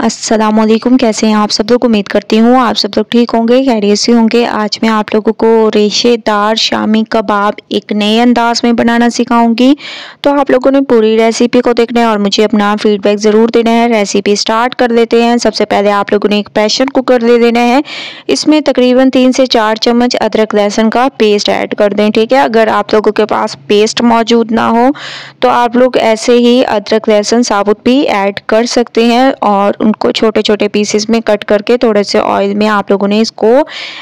अस्सलामुअलैकुम। कैसे हैं आप सब लोग? उम्मीद करती हूँ आप सब लोग ठीक होंगे, खैरियत से होंगे। आज मैं आप लोगों को रेशेदार शामी कबाब एक नए अंदाज में बनाना सिखाऊंगी। तो आप लोगों ने पूरी रेसिपी को देखना है और मुझे अपना फीडबैक ज़रूर देना है। रेसिपी स्टार्ट कर लेते हैं। सबसे पहले आप लोगों ने एक प्रेशर कुकर ले लेना है। इसमें तकरीबन 3 से 4 चम्मच अदरक लहसुन का पेस्ट ऐड कर दें, ठीक है। अगर आप लोगों के पास पेस्ट मौजूद ना हो तो आप लोग ऐसे ही अदरक लहसुन साबुत भी ऐड कर सकते हैं और उनको छोटे छोटे पीसेस में कट करके थोड़े से ऑयल में आप लोगों ने इसको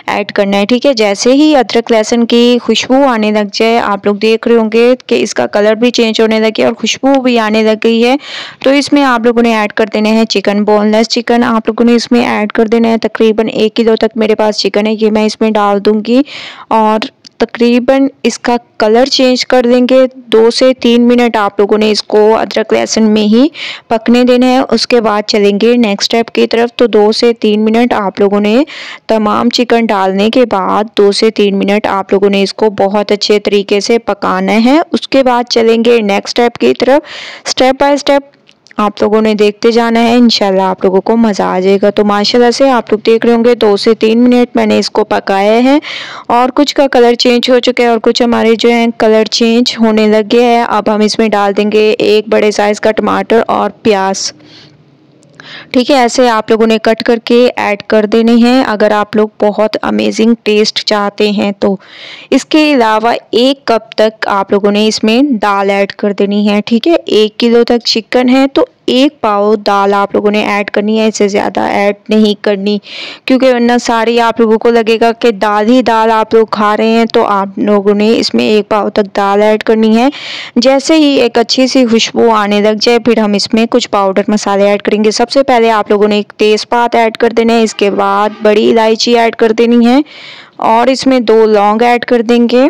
ऐड करना है, ठीक है। जैसे ही अदरक लहसुन की खुशबू आने लग जाए, आप लोग देख रहे होंगे कि इसका कलर भी चेंज होने लगे और खुशबू भी आने लग गई है, तो इसमें आप लोगों ने ऐड कर देने हैं चिकन। बोनलेस चिकन आप लोगों ने इसमें ऐड कर देना है। तकरीबन 1 किलो तक मेरे पास चिकन है, ये मैं इसमें डाल दूंगी और तकरीबन इसका कलर चेंज कर देंगे। 2 से 3 मिनट आप लोगों ने इसको अदरक लहसुन में ही पकने देना है। उसके बाद चलेंगे नेक्स्ट स्टेप की तरफ। तो 2 से 3 मिनट आप लोगों ने तमाम चिकन डालने के बाद 2 से 3 मिनट आप लोगों ने इसको बहुत अच्छे तरीके से पकाना है। उसके बाद चलेंगे नेक्स्ट स्टेप की तरफ। स्टेप बाय स्टेप आप लोगों ने देखते जाना है, इंशाल्लाह आप लोगों को मज़ा आ जाएगा। तो माशाल्लाह से आप लोग देख रहे होंगे 2 से 3 मिनट मैंने इसको पकाया है और कुछ का कलर चेंज हो चुका है और कुछ हमारे जो है कलर चेंज होने लग गया है। अब हम इसमें डाल देंगे 1 बड़े साइज़ का टमाटर और प्याज, ठीक है। ऐसे आप लोगों ने कट करके ऐड कर देने हैं अगर आप लोग बहुत अमेजिंग टेस्ट चाहते हैं तो। इसके अलावा 1 कप तक आप लोगों ने इसमें दाल ऐड कर देनी है, ठीक है। 1 किलो तक चिकन है तो 1 पाव दाल आप लोगों ने ऐड करनी है, इससे ज़्यादा ऐड नहीं करनी, क्योंकि वरना सारी आप लोगों को लगेगा कि दाल ही दाल आप लोग खा रहे हैं। तो आप लोगों ने इसमें 1 पाव तक दाल ऐड करनी है। जैसे ही एक अच्छी सी खुशबू आने लग जाए फिर हम इसमें कुछ पाउडर मसाले ऐड करेंगे। सबसे पहले आप लोगों ने एक तेज़पात ऐड कर देना है, इसके बाद बड़ी इलायची ऐड कर देनी है और इसमें 2 लौंग ऐड कर देंगे।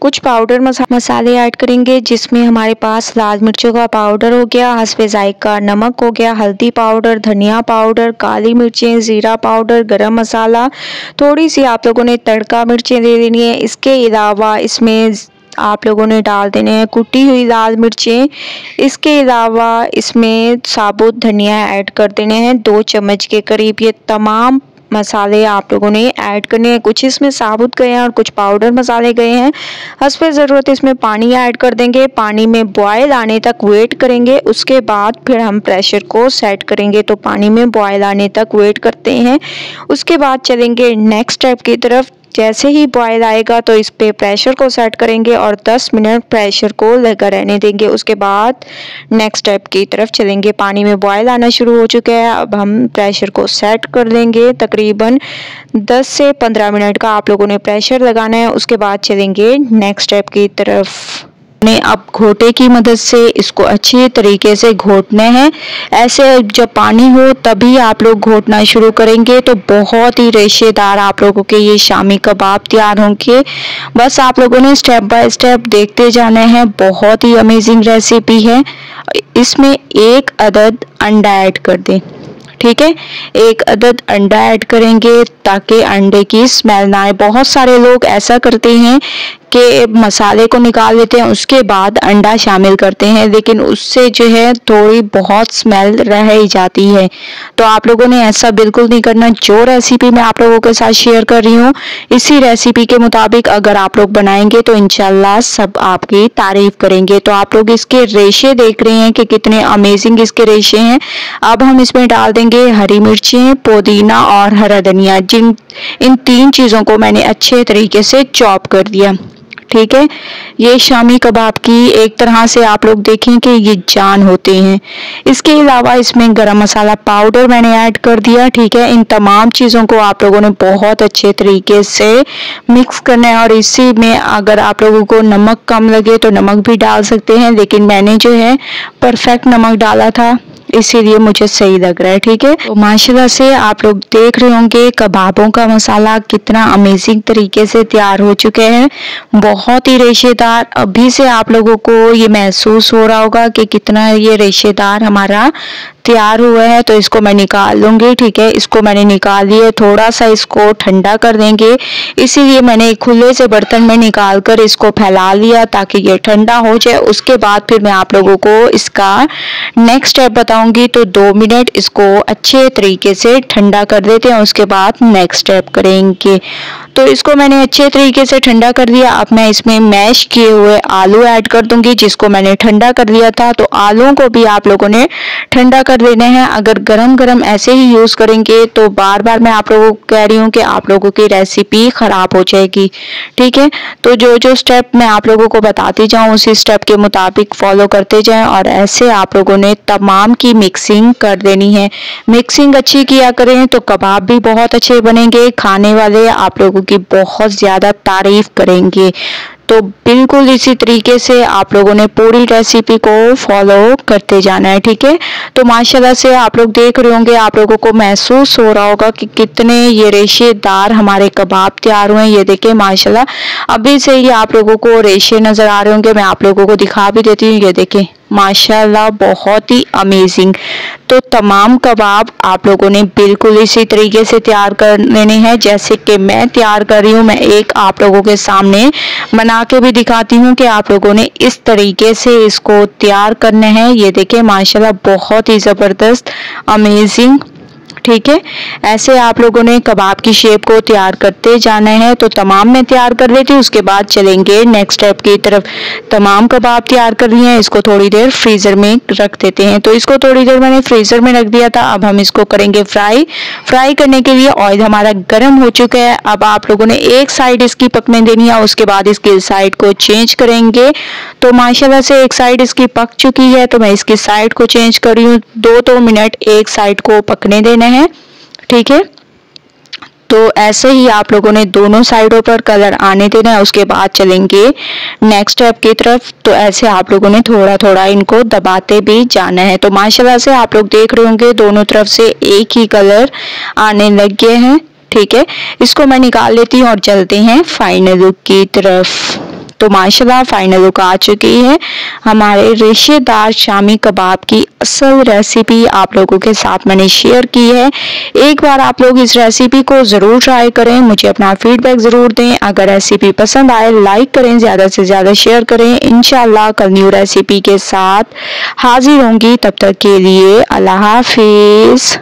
कुछ पाउडर मसाले ऐड करेंगे जिसमें हमारे पास लाल मिर्चों का पाउडर हो गया, हस्बे जायका नमक हो गया, हल्दी पाउडर, धनिया पाउडर, काली मिर्चें, ज़ीरा पाउडर, गरम मसाला, थोड़ी सी आप लोगों ने तड़का मिर्चें दे देनी है। इसके अलावा इसमें आप लोगों ने डाल देने हैं कुटी हुई लाल मिर्चें। इसके अलावा इसमें साबुत धनिया ऐड कर देने हैं 2 चम्मच के करीब। ये तमाम मसाले आप लोगों ने ऐड करने हैं, कुछ इसमें साबुत गए हैं और कुछ पाउडर मसाले गए हैं। हस्बे ज़रूरत इसमें पानी ऐड कर देंगे, पानी में बॉयल आने तक वेट करेंगे। उसके बाद फिर हम प्रेशर को सेट करेंगे। तो पानी में बॉयल आने तक वेट करते हैं। उसके बाद चलेंगे नेक्स्ट स्टेप की तरफ। जैसे ही बॉयल आएगा तो इस पे प्रेशर को सेट करेंगे और 10 मिनट प्रेशर को लगा रहने देंगे। उसके बाद नेक्स्ट स्टेप की तरफ चलेंगे। पानी में बॉयल आना शुरू हो चुका है, अब हम प्रेशर को सेट कर देंगे। तकरीबन 10 से 15 मिनट का आप लोगों ने प्रेशर लगाना है। उसके बाद चलेंगे नेक्स्ट स्टेप की तरफ। ने अब घोटे की मदद से इसको अच्छी तरीके से घोटना है। ऐसे जब पानी हो तभी आप लोग घोटना शुरू करेंगे तो बहुत ही रेशेदार आप लोगों के ये शामी कबाब तैयार होंगे। बस आप लोगों ने स्टेप बाय स्टेप देखते जाना है। बहुत ही अमेजिंग रेसिपी है। इसमें 1 अदद अंडा ऐड कर दें, ठीक है। 1 अदद अंडा ऐड करेंगे ताकि अंडे की स्मेल ना आए। बहुत सारे लोग ऐसा करते हैं कि मसाले को निकाल लेते हैं उसके बाद अंडा शामिल करते हैं, लेकिन उससे जो है थोड़ी बहुत स्मेल रह ही जाती है। तो आप लोगों ने ऐसा बिल्कुल नहीं करना। जो रेसिपी मैं आप लोगों के साथ शेयर कर रही हूँ इसी रेसिपी के मुताबिक अगर आप लोग बनाएंगे तो इंशाल्लाह सब आपकी तारीफ करेंगे। तो आप लोग इसके रेशे देख रहे हैं कि कितने अमेजिंग इसके रेशे हैं। अब हम इसमें डाल देंगे हरी मिर्चें, पुदीना और हरा धनिया। इन 3 चीज़ों को मैंने अच्छे तरीके से चॉप कर दिया, ठीक है। ये शामी कबाब की एक तरह से आप लोग देखें कि ये जान होते हैं। इसके अलावा इसमें गरम मसाला पाउडर मैंने ऐड कर दिया, ठीक है। इन तमाम चीज़ों को आप लोगों ने बहुत अच्छे तरीके से मिक्स करना है और इसी में अगर आप लोगों को नमक कम लगे तो नमक भी डाल सकते हैं, लेकिन मैंने जो है परफेक्ट नमक डाला था इसीलिए मुझे सही लग रहा है, ठीक है। तो माशाल्लाह से आप लोग देख रहे होंगे कबाबों का मसाला कितना अमेजिंग तरीके से तैयार हो चुके हैं। बहुत ही रेशेदार। अभी से आप लोगों को ये महसूस हो रहा होगा कि कितना ये रेशेदार हमारा तैयार हुए हैं तो इसको मैं निकाल लूँगी। ठीक है, इसको मैंने निकाल लिया। थोड़ा सा इसको ठंडा कर देंगे, इसीलिए मैंने एक खुले से बर्तन में निकाल कर इसको फैला लिया ताकि ये ठंडा हो जाए। उसके बाद फिर मैं आप लोगों को इसका नेक्स्ट स्टेप बताऊंगी। तो 2 मिनट इसको अच्छे तरीके से ठंडा कर देते हैं, उसके बाद नेक्स्ट स्टेप करेंगे। तो इसको मैंने अच्छे तरीके से ठंडा कर दिया। अब मैं इसमें मैश किए हुए आलू ऐड कर दूंगी, जिसको मैंने ठंडा कर लिया था। तो आलूओं को भी आप लोगों ने ठंडा कर देने हैं। अगर गरम गरम ऐसे ही यूज करेंगे तो बार बार मैं आप लोगों को कह रही हूँ कि आप लोगों की रेसिपी खराब हो जाएगी। ठीक है, तो जो जो स्टेप मैं आप लोगों को बताती जाऊँ उसी स्टेप के मुताबिक फॉलो करते जाएं और ऐसे आप लोगों ने तमाम की मिक्सिंग कर देनी है। मिक्सिंग अच्छी किया करें तो कबाब भी बहुत अच्छे बनेंगे, खाने वाले आप लोगों की बहुत ज़्यादा तारीफ करेंगे। तो बिल्कुल इसी तरीके से आप लोगों ने पूरी रेसिपी को फॉलो करते जाना है। ठीक है, तो माशाल्लाह से आप लोग देख रहे होंगे, आप लोगों को महसूस हो रहा होगा कि कितने ये रेशेदार हमारे कबाब तैयार हुए हैं। ये देखिए माशाल्लाह अभी से ही आप लोगों को रेशे नज़र आ रहे होंगे। मैं आप लोगों को दिखा भी देती हूँ, ये देखिए माशाल्लाह बहुत ही अमेजिंग। तो तमाम कबाब आप लोगों ने बिल्कुल इसी तरीके से तैयार कर लेने हैं जैसे कि मैं तैयार कर रही हूँ। मैं एक आप लोगों के सामने बना के भी दिखाती हूँ कि आप लोगों ने इस तरीके से इसको तैयार करने हैं। ये देखिए माशाल्लाह बहुत ही ज़बरदस्त अमेजिंग। ठीक है, ऐसे आप लोगों ने कबाब की शेप को तैयार करते जाना है। तो तमाम मैं तैयार कर लेती हूँ, उसके बाद चलेंगे नेक्स्ट स्टेप की तरफ। तमाम कबाब तैयार कर लिए हैं, इसको थोड़ी देर फ्रीज़र में रख देते हैं। तो इसको थोड़ी देर मैंने फ्रीज़र में रख दिया था। अब हम इसको करेंगे फ्राई करने के लिए ऑयल हमारा गर्म हो चुका है। अब आप लोगों ने एक साइड इसकी पकने देनी है, उसके बाद इसकी साइड को चेंज करेंगे। तो माशाल्लाह से एक साइड इसकी पक चुकी है, तो मैं इसकी साइड को चेंज कर रही हूँ। 2 मिनट एक साइड को पकने देना है। ठीक है, तो ऐसे ही आप लोगों ने दोनों साइडों पर कलर आने देना है। उसके बाद चलेंगे नेक्स्ट स्टेप की तरफ। तो ऐसे आप लोगों ने थोड़ा थोड़ा इनको दबाते भी जाना है। तो माशाल्लाह से आप लोग देख रहे होंगे दोनों तरफ से एक ही कलर आने लग गए हैं। ठीक है, इसको मैं निकाल लेती हूँ और चलते हैं फाइनल लुक की तरफ। तो माशाल्लाह फाइनल लुक आ चुकी है। हमारे रेशेदार शामी कबाब की असल रेसिपी आप लोगों के साथ मैंने शेयर की है। एक बार आप लोग इस रेसिपी को ज़रूर ट्राई करें, मुझे अपना फीडबैक ज़रूर दें। अगर रेसिपी पसंद आए लाइक करें, ज़्यादा से ज़्यादा शेयर करें। इंशाल्लाह कल न्यू रेसिपी के साथ हाजिर होंगी, तब तक के लिए अल्लाह हाफिज़।